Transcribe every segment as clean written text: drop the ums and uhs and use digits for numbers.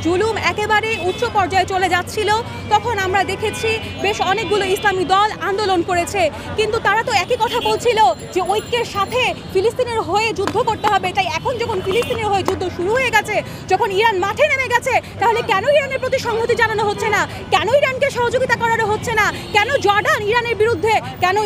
জুলুম একেবারে উচ্চ পর্যায়ে চলে যাচ্ছিল তখন আমরা দেখেছি বেশ অনেকগুলো ইসলামী দল আন্দোলন করেছে, কিন্তু তারা তো একই কথা বলছিল যে ঐক্যের সাথে ফিলিস্তিনের হয়ে যুদ্ধ করতে হবে। তাই এখন যখন ফিলিস্তিনের হয়ে যুদ্ধ শুরু হয়ে গেছে, যখন ইরান মাঠে নেমে গেছে, তাহলে কেন ইরানের প্রতি সংহতি জানানো হচ্ছে না? কেন ইরানকে সহযোগিতা করানো হচ্ছে না? কেন জর্ডান ইরানের বিরুদ্ধে, কেন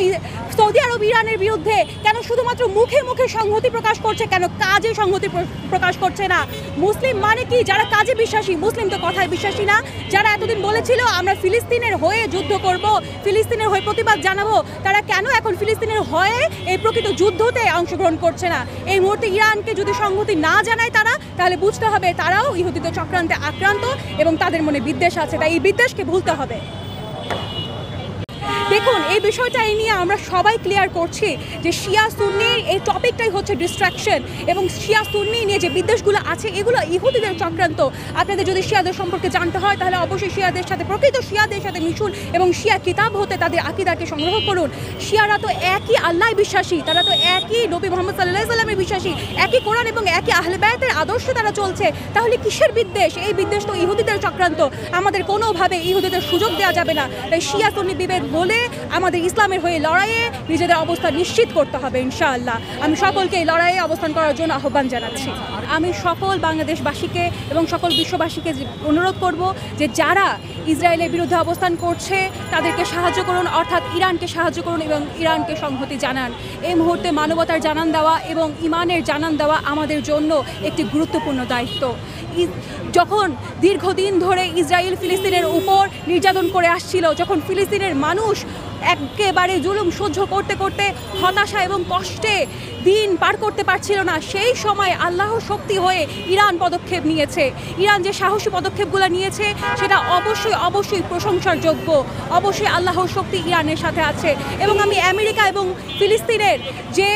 সৌদি আরব ইরানের বিরুদ্ধে, কেন শুধুমাত্র মুখে মুখে সংহতি প্রকাশ করছে, কেন কাজে সংহতি প্রকাশ করছে না? মুসলিম মানে কি? যারা কাজে বিশ্বাসী, মুসলিম তো কথায় বিশ্বাসী না। যারা এতদিন বলেছিল আমরা ফিলিস্তিনের হয়ে যুদ্ধ করব, ফিলিস্তিনের হয়ে প্রতিবাদ জানাবো, তারা কেন এখন ফিলিস্তিনের হয়ে এই প্রকৃত যুদ্ধতে অংশগ্রহণ করছে না? এই মুহূর্তে ইরানকে যদি সংহতি না জানায় তারা, তাহলে বুঝতে হবে তারাও ইহুদিদের চক্রান্তে আক্রান্ত এবং তাদের মনে বিদ্বেষ আছে। তাই এই বিদ্বেষকে ভুলতে হবে। দেখুন, এই বিষয়টা নিয়ে আমরা সবাই ক্লিয়ার করছি যে শিয়া সুন্নির এই টপিকটাই হচ্ছে ডিস্ট্রাকশন, এবং শিয়া সুন্নি নিয়ে যে বিদ্বেষগুলো আছে এগুলো ইহুদিদের চক্রান্ত। আপনাদের যদি শিয়াদের সম্পর্কে জানতে হয় তাহলে অবশ্যই শিয়াদের সাথে, প্রকৃত শিয়াদের সাথে মিশুন এবং শিয়া কিতাব হতে তাদের আকিদাকে সংগ্রহ করুন। শিয়ারা তো একই আল্লাহ বিশ্বাসী, তারা তো একই নবী মুহাম্মদ সাল্লাল্লাহু আলাইহি ওয়াসাল্লামের বিশ্বাসী, একই কোরআন এবং একই আহলে বায়তের আদর্শে তারা চলছে। তাহলে কিসের বিদ্বেষ? এই বিদ্বেষ তো ইহুদিদের চক্রান্ত। আমাদের কোনোভাবে ইহুদিদের সুযোগ দেওয়া যাবে না। তাই শিয়া সুন্নি বিভেদ বলে আমাদের ইসলামের হয়ে লড়াইয়ে নিজেদের অবস্থান নিশ্চিত করতে হবে ইনশাআল্লাহ। আমি সকলকে এই লড়াইয়ে অবস্থান করার জন্য আহ্বান জানাচ্ছি। আমি সকল বাংলাদেশবাসীকে এবং সকল বিশ্ববাসীকে অনুরোধ করব যে যারা ইসরায়েলের বিরুদ্ধে অবস্থান করছে তাদেরকে সাহায্য করুন, অর্থাৎ ইরানকে সাহায্য করুন এবং ইরানকে সংহতি জানান। এই মুহূর্তে মানবতার জানান দেওয়া এবং ইমানের জানান দেওয়া আমাদের জন্য একটি গুরুত্বপূর্ণ দায়িত্ব। যখন দীর্ঘদিন ধরে ইসরায়েল ফিলিস্তিনের উপর নির্যাতন করে আসছিল, যখন ফিলিস্তিনের মানুষ একেবারে জুলুম সহ্য করতে করতে হতাশা এবং কষ্টে দিন পার করতে পারছিল না, সেই সময় আল্লাহর শক্তি হয়ে ইরান পদক্ষেপ নিয়েছে। ইরান যে সাহসী পদক্ষেপগুলো নিয়েছে সেটা অবশ্যই অবশ্যই প্রশংসার যোগ্য। অবশ্যই আল্লাহর শক্তি ইরানের সাথে আছে। এবং আমি আমেরিকা এবং ফিলিস্তিনের যে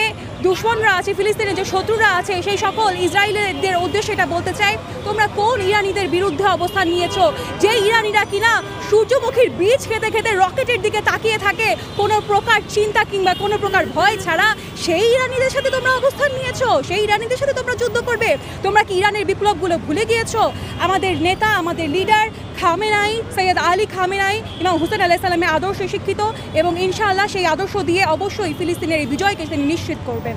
দুশ্মনরা আছে, ফিলিস্তিনের যে শত্রুরা আছে, সেই সকল ইসরায়েলিদের উদ্দেশ্যে এটা বলতে চাই, তোমরা কোন ইরানিদের বিরুদ্ধে অবস্থান নিয়েছো? যে ইরানিরা কিনা সূর্যমুখীর বীজ খেতে খেতে রকেটের দিকে তাকিয়ে থাকে কোনো প্রকার চিন্তা কিংবা কোনো প্রকার ভয় ছাড়া, সেই ইরানিদের সাথে তোমরা অবস্থান নিয়েছো, সেই ইরানিদের সাথে তোমরা যুদ্ধ করবে। তোমরা কি ইরানের বিপ্লবগুলো ভুলে গিয়েছো? আমাদের নেতা, আমাদের লিডার খামেনাই, সৈয়দ আলী খামেনাই, ইমাম হুসেন আলাইহিস সালামের আদর্শে শিক্ষিত এবং ইনশাআল্লাহ সেই আদর্শ দিয়ে অবশ্যই ফিলিস্তিনের এই বিজয়কে তিনি নিশ্চিত করবেন।